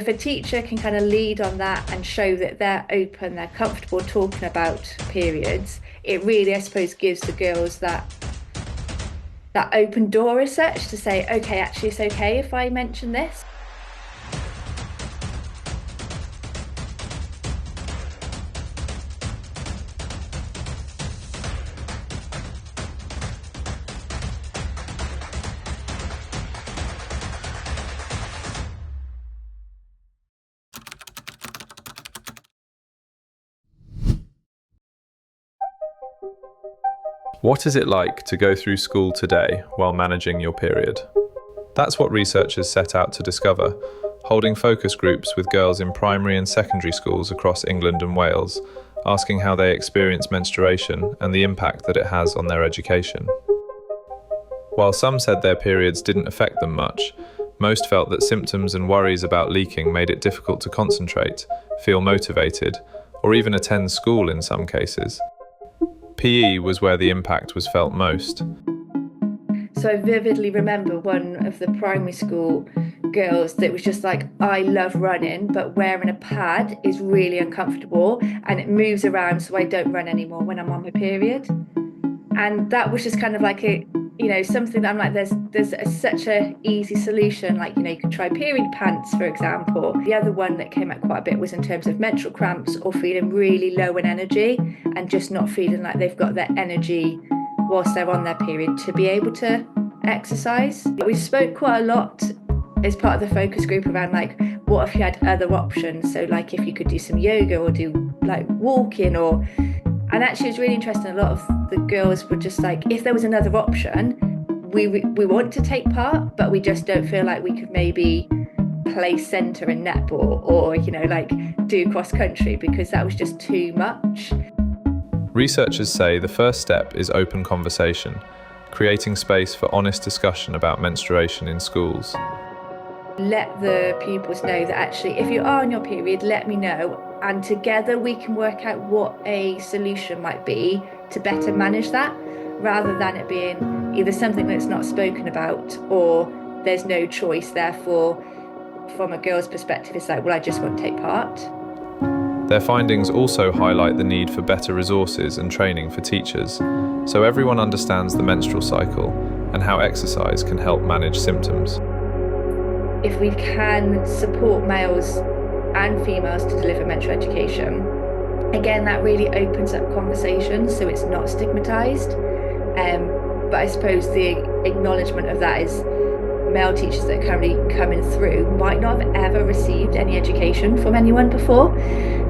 If a teacher can kind of lead on that and show that they're open, they're comfortable talking about periods, it really, I suppose, gives the girls that open door as such to say, okay, actually it's okay if I mention this. What is it like to go through school today while managing your period? That's what researchers set out to discover, holding focus groups with girls in primary and secondary schools across England and Wales, asking how they experience menstruation and the impact that it has on their education. While some said their periods didn't affect them much, most felt that symptoms and worries about leaking made it difficult to concentrate, feel motivated, or even attend school in some cases. PE was where the impact was felt most. So I vividly remember one of the primary school girls that was just like, I love running, but wearing a pad is really uncomfortable and it moves around, so I don't run anymore when I'm on my period. And that was just kind of like something that I'm like, there's such a easy solution. Like, you could try period pants, for example. The other one that came out quite a bit was in terms of menstrual cramps or feeling really low in energy and just not feeling like they've got their energy whilst they're on their period to be able to exercise. We spoke quite a lot as part of the focus group around like, what if you had other options? So like if you could do some yoga or do like walking and actually it was really interesting. A lot of the girls were just like, if there was another option, we want to take part, but we just don't feel like we could maybe play centre in netball or, do cross country because that was just too much. Researchers say the first step is open conversation, creating space for honest discussion about menstruation in schools. Let the pupils know that actually, if you are on your period, let me know, and together we can work out what a solution might be to better manage that, rather than it being either something that's not spoken about or there's no choice. Therefore, from a girl's perspective, it's like, well, I just won't take part. Their findings also highlight the need for better resources and training for teachers, so everyone understands the menstrual cycle and how exercise can help manage symptoms. If we can support males and females to deliver menstrual education, again, that really opens up conversations, so it's not stigmatised. But I suppose the acknowledgement of that is male teachers that are currently coming through might not have ever received any education from anyone before.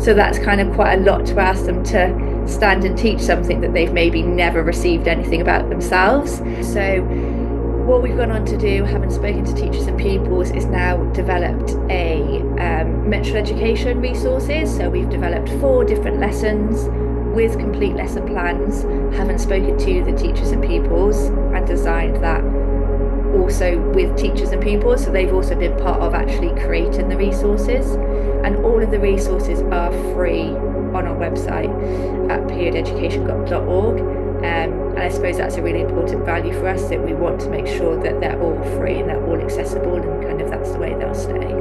So that's kind of quite a lot to ask them to stand and teach something that they've maybe never received anything about themselves. So what we've gone on to do, having spoken to teachers and pupils, is now developed a menstrual education resources. So we've developed 4 different lessons with complete lesson plans, having spoken to the teachers and pupils and designed that also with teachers and pupils. So they've also been part of actually creating the resources, and all of the resources are free on our website at periodeducation.org. And I suppose that's a really important value for us, that we want to make sure that they're all free and they're all accessible, and kind of that's the way they'll stay.